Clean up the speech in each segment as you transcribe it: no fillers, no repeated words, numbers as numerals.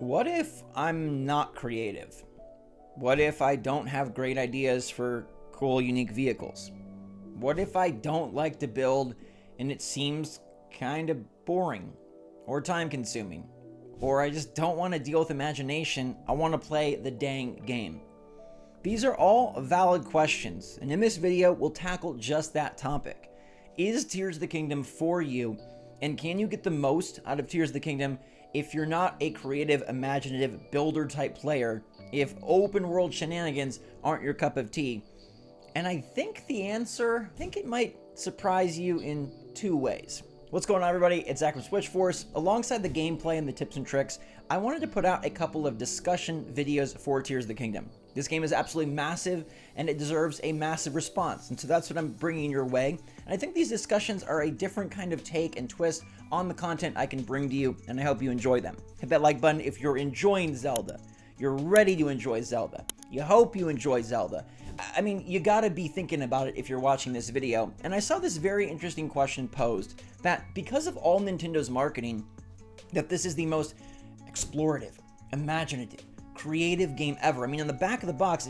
What if I'm not creative? What if I don't have great ideas for cool, unique vehicles? What if I don't like to build and it seems kind of boring or time consuming? Or I just don't want to deal with imagination, I want to play the dang game. These are all valid questions, and in this video, we'll tackle just that topic. Is Tears of the Kingdom for you, and can you get the most out of Tears of the Kingdom if you're not a creative, imaginative, builder-type player, if open-world shenanigans aren't your cup of tea? And I think it might surprise you in two ways. What's going on, everybody? It's Zach from SwitchForce. Alongside the gameplay and the tips and tricks, I wanted to put out a couple of discussion videos for Tears of the Kingdom. This game is absolutely massive, and it deserves a massive response, and so that's what I'm bringing your way. And I think these discussions are a different kind of take and twist on the content I can bring to you, and I hope you enjoy them. Hit that like button if you're enjoying Zelda. You're ready to enjoy Zelda. You hope you enjoy Zelda. I mean, you gotta be thinking about it if you're watching this video. And I saw this very interesting question posed, that because of all Nintendo's marketing, that this is the most explorative, imaginative, creative game ever. I mean, on the back of the box,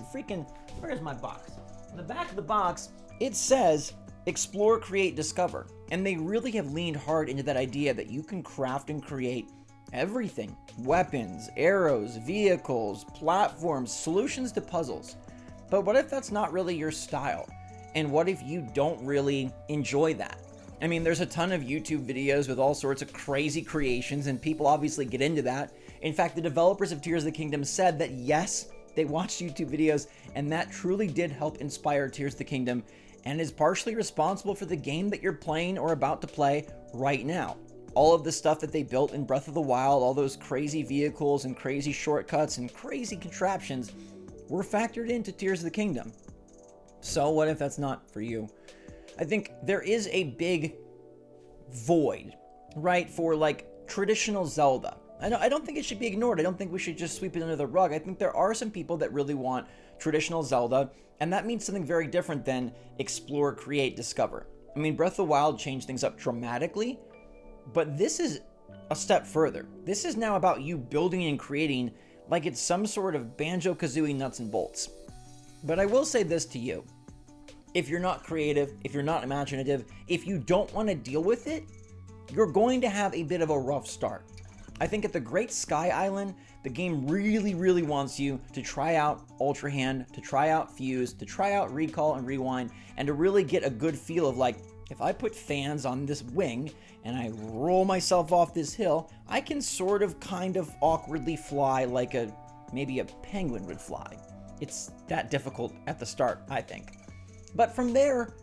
where's my box? On the back of the box, it says, explore, create, discover. And they really have leaned hard into that idea that you can craft and create everything. Weapons, arrows, vehicles, platforms, solutions to puzzles. But what if that's not really your style? And what if you don't really enjoy that? I mean, there's a ton of YouTube videos with all sorts of crazy creations, and people obviously get into that. In fact, the developers of Tears of the Kingdom said that yes, they watched YouTube videos, and that truly did help inspire Tears of the Kingdom, and is partially responsible for the game that you're playing or about to play right now. All of the stuff that they built in Breath of the Wild, all those crazy vehicles and crazy shortcuts and crazy contraptions, were factored into Tears of the Kingdom. So what if that's not for you? I think there is a big void, right, for like traditional Zelda. I don't think it should be ignored. I don't think we should just sweep it under the rug. I think there are some people that really want traditional Zelda, and that means something very different than explore, create, discover. I mean, Breath of the Wild changed things up dramatically, but this is a step further. This is now about you building and creating like it's some sort of Banjo-Kazooie nuts and bolts. But I will say this to you. If you're not creative, if you're not imaginative, if you don't want to deal with it, you're going to have a bit of a rough start. I think at the Great Sky Island, the game really, really wants you to try out Ultra Hand, to try out Fuse, to try out Recall and Rewind, and to really get a good feel of like, if I put fans on this wing and I roll myself off this hill, I can sort of kind of awkwardly fly like maybe a penguin would fly. It's that difficult at the start, I think. But from there,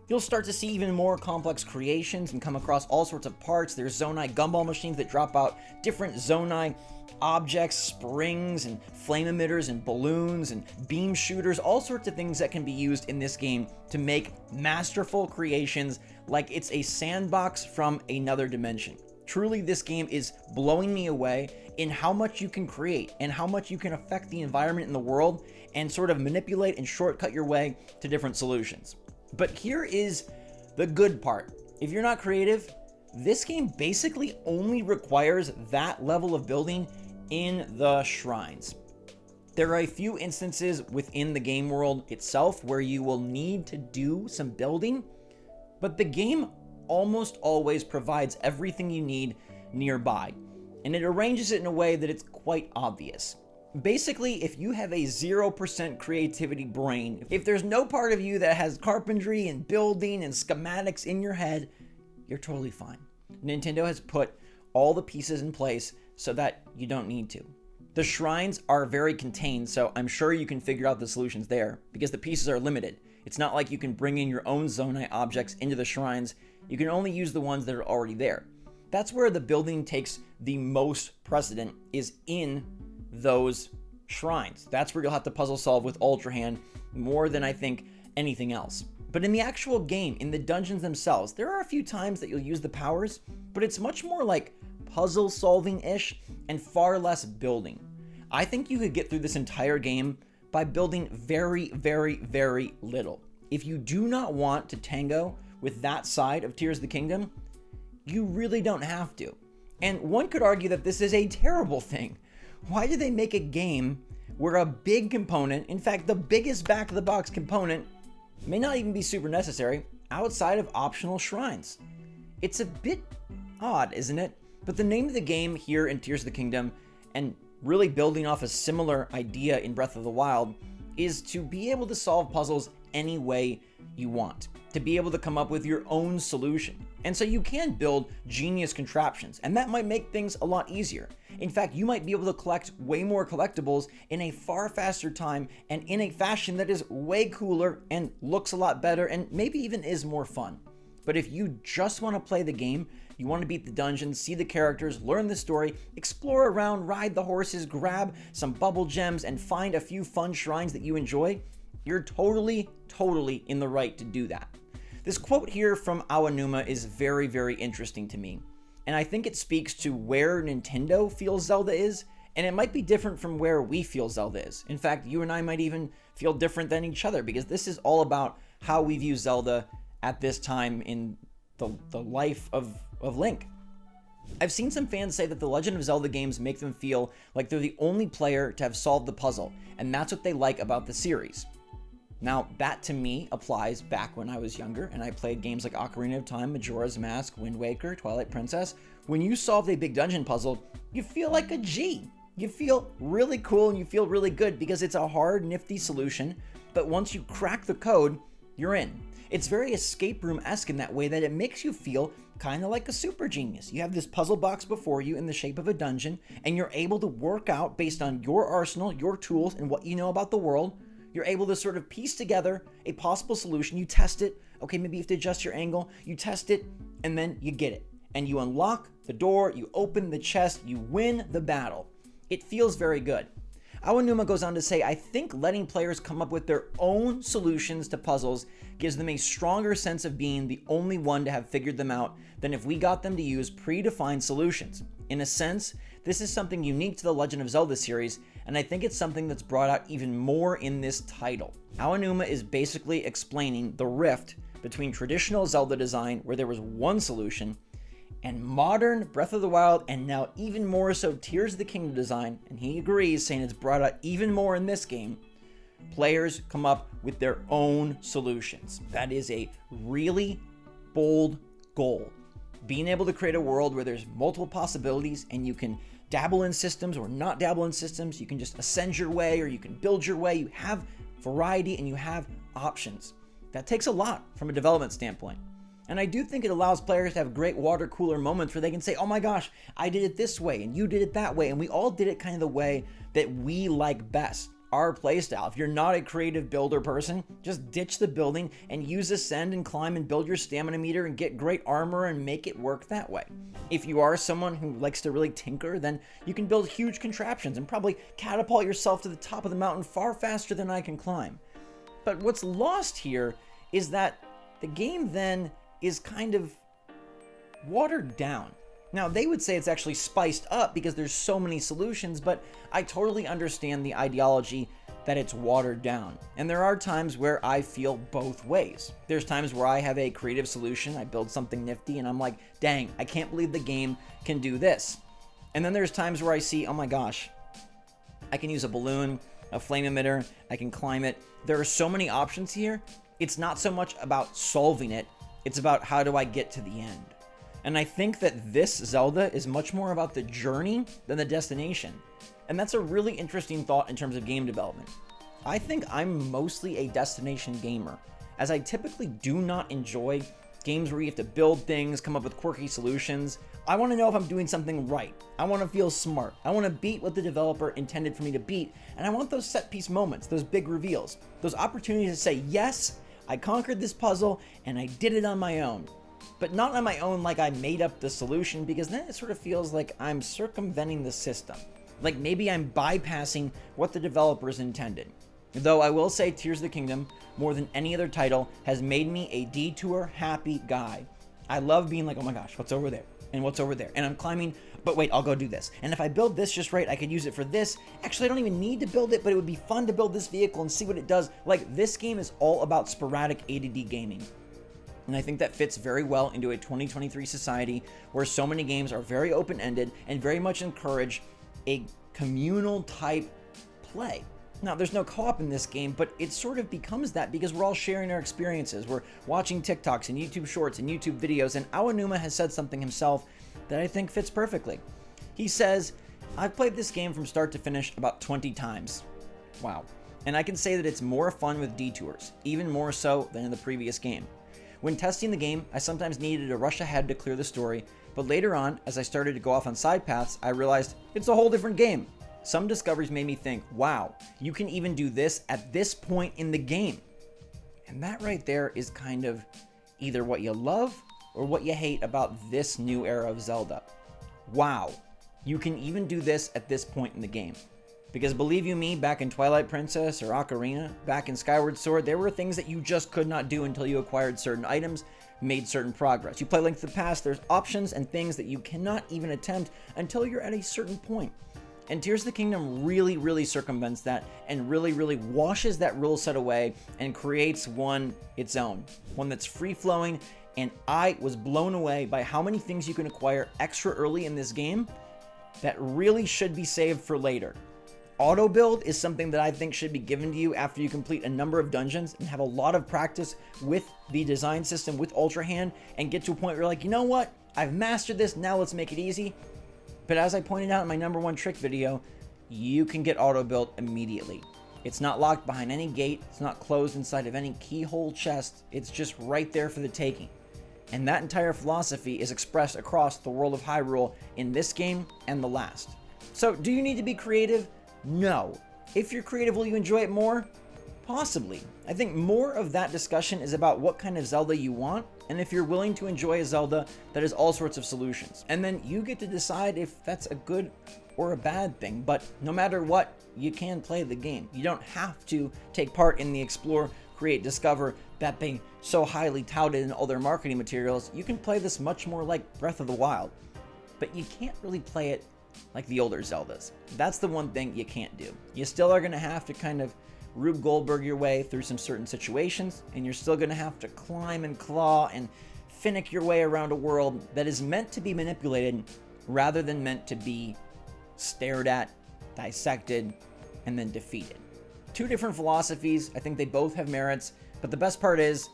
you'll start to see even more complex creations and come across all sorts of parts. There's Zonai gumball machines that drop out different Zonai objects, springs and flame emitters and balloons and beam shooters, all sorts of things that can be used in this game to make masterful creations like it's a sandbox from another dimension. Truly, this game is blowing me away in how much you can create and how much you can affect the environment in the world and sort of manipulate and shortcut your way to different solutions. But here is the good part. If you're not creative, this game basically only requires that level of building in the shrines. There are a few instances within the game world itself where you will need to do some building, but the game almost always provides everything you need nearby, and it arranges it in a way that it's quite obvious. Basically, if you have a 0% creativity brain, if there's no part of you that has carpentry and building and schematics in your head, you're totally fine. Nintendo has put all the pieces in place so that you don't need to. The shrines are very contained, so I'm sure you can figure out the solutions there, because the pieces are limited. It's not like you can bring in your own Zonai objects into the shrines. You can only use the ones that are already there. That's where the building takes the most precedent, is in those shrines. That's where you'll have to puzzle solve with Ultra Hand more than I think anything else. But in the actual game, in the dungeons themselves, there are a few times that you'll use the powers, but it's much more like puzzle solving-ish and far less building. I think you could get through this entire game by building very, very, very little. If you do not want to tango with that side of Tears of the Kingdom, you really don't have to. And one could argue that this is a terrible thing. Why did they make a game where a big component, in fact, the biggest back-of-the-box component, may not even be super necessary outside of optional shrines? It's a bit odd, isn't it? But the name of the game here in Tears of the Kingdom, and really building off a similar idea in Breath of the Wild, is to be able to solve puzzles any way you want, to be able to come up with your own solution. And so you can build genius contraptions, and that might make things a lot easier. In fact, you might be able to collect way more collectibles in a far faster time and in a fashion that is way cooler and looks a lot better and maybe even is more fun. But if you just want to play the game, you want to beat the dungeons, see the characters, learn the story, explore around, ride the horses, grab some bubble gems, and find a few fun shrines that you enjoy, you're totally in the right to do that. This quote here from Aonuma is very, very interesting to me. And I think it speaks to where Nintendo feels Zelda is, and it might be different from where we feel Zelda is. In fact, you and I might even feel different than each other, because this is all about how we view Zelda at this time in the life of Link. I've seen some fans say that the Legend of Zelda games make them feel like they're the only player to have solved the puzzle, and that's what they like about the series. Now, that to me applies back when I was younger and I played games like Ocarina of Time, Majora's Mask, Wind Waker, Twilight Princess. When you solve a big dungeon puzzle, you feel like a G. You feel really cool and you feel really good because it's a hard, nifty solution, but once you crack the code, you're in. It's very escape room-esque in that way that it makes you feel kind of like a super genius. You have this puzzle box before you in the shape of a dungeon, and you're able to work out based on your arsenal, your tools, and what you know about the world. You're able to sort of piece together a possible solution. You test it. Okay, maybe you have to adjust your angle. You test it, and then you get it. And you unlock the door, you open the chest, you win the battle. It feels very good. Aonuma goes on to say, I think letting players come up with their own solutions to puzzles gives them a stronger sense of being the only one to have figured them out than if we got them to use predefined solutions. In a sense, this is something unique to the Legend of Zelda series, and I think it's something that's brought out even more in this title. Aonuma is basically explaining the rift between traditional Zelda design, where there was one solution, and modern Breath of the Wild, and now even more so Tears of the Kingdom design, and he agrees, saying it's brought out even more in this game. Players come up with their own solutions. That is a really bold goal. Being able to create a world where there's multiple possibilities and you can dabble in systems or not dabble in systems, you can just ascend your way or you can build your way, you have variety and you have options. That takes a lot from a development standpoint. And I do think it allows players to have great water cooler moments where they can say, oh my gosh, I did it this way and you did it that way, and we all did it kind of the way that we like best, our playstyle. If you're not a creative builder person, just ditch the building and use ascend and climb and build your stamina meter and get great armor and make it work that way. If you are someone who likes to really tinker, then you can build huge contraptions and probably catapult yourself to the top of the mountain far faster than I can climb. But what's lost here is that the game then is kind of watered down. Now, they would say it's actually spiced up because there's so many solutions, but I totally understand the ideology that it's watered down. And there are times where I feel both ways. There's times where I have a creative solution, I build something nifty, and I'm like, dang, I can't believe the game can do this. And then there's times where I see, oh my gosh, I can use a balloon, a flame emitter, I can climb it. There are so many options here. It's not so much about solving it, it's about how do I get to the end. And I think that this Zelda is much more about the journey than the destination. And that's a really interesting thought in terms of game development. I think I'm mostly a destination gamer, as I typically do not enjoy games where you have to build things, come up with quirky solutions. I want to know if I'm doing something right. I want to feel smart. I want to beat what the developer intended for me to beat. And I want those set piece moments, those big reveals, those opportunities to say, yes, I conquered this puzzle and I did it on my own. But not on my own like I made up the solution, because then it sort of feels like I'm circumventing the system. Like maybe I'm bypassing what the developers intended. Though I will say Tears of the Kingdom, more than any other title, has made me a detour happy guy. I love being like, oh my gosh, what's over there? And what's over there? And I'm climbing, but wait, I'll go do this. And if I build this just right, I could use it for this. Actually, I don't even need to build it, but it would be fun to build this vehicle and see what it does. Like, this game is all about sporadic ADD gaming. And I think that fits very well into a 2023 society where so many games are very open-ended and very much encourage a communal type play. Now, there's no co-op in this game, but it sort of becomes that because we're all sharing our experiences. We're watching TikToks and YouTube shorts and YouTube videos, and Aonuma has said something himself that I think fits perfectly. He says, "I've played this game from start to finish about 20 times. Wow. And I can say that it's more fun with detours, even more so than in the previous game. When testing the game, I sometimes needed to rush ahead to clear the story, but later on, as I started to go off on side paths, I realized it's a whole different game. Some discoveries made me think, wow, you can even do this at this point in the game." And that right there is kind of either what you love or what you hate about this new era of Zelda. Wow, you can even do this at this point in the game. Because believe you me, back in Twilight Princess or Ocarina, back in Skyward Sword, there were things that you just could not do until you acquired certain items, made certain progress. You play Link to the Past, there's options and things that you cannot even attempt until you're at a certain point. And Tears of the Kingdom really circumvents that and really washes that rule set away and creates one its own. One that's free-flowing, and I was blown away by how many things you can acquire extra early in this game that really should be saved for later. Auto build is something that I think should be given to you after you complete a number of dungeons and have a lot of practice with the design system with Ultra Hand and get to a point where you're like, you know what? I've mastered this, now let's make it easy. But as I pointed out in my #1 trick video, you can get auto built immediately. It's not locked behind any gate, it's not closed inside of any keyhole chest, it's just right there for the taking. And that entire philosophy is expressed across the world of Hyrule in this game and the last. So do you need to be creative? No. If you're creative, will you enjoy it more? Possibly. I think more of that discussion is about what kind of Zelda you want, and if you're willing to enjoy a Zelda that has all sorts of solutions. And then you get to decide if that's a good or a bad thing, but no matter what, you can play the game. You don't have to take part in the Explore, Create, Discover that they so highly touted in all their marketing materials. You can play this much more like Breath of the Wild, but you can't really play it like the older Zeldas. That's the one thing you can't do. You still are going to have to kind of Rube Goldberg your way through some certain situations, and you're still going to have to climb and claw and finnick your way around a world that is meant to be manipulated rather than meant to be stared at, dissected, and then defeated. Two different philosophies. I think they both have merits, but the best part is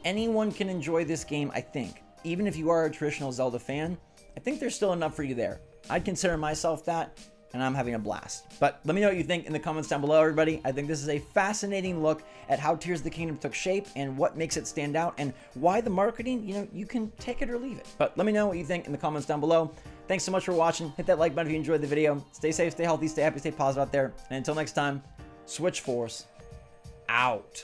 anyone can enjoy this game, I think. Even if you are a traditional Zelda fan, I think there's still enough for you there. I'd consider myself that, and I'm having a blast. But let me know what you think in the comments down below, everybody. I think this is a fascinating look at how Tears of the Kingdom took shape and what makes it stand out and why the marketing, you can take it or leave it. But let me know what you think in the comments down below. Thanks so much for watching. Hit that like button if you enjoyed the video. Stay safe, stay healthy, stay happy, stay positive out there. And until next time, SwitchForce out.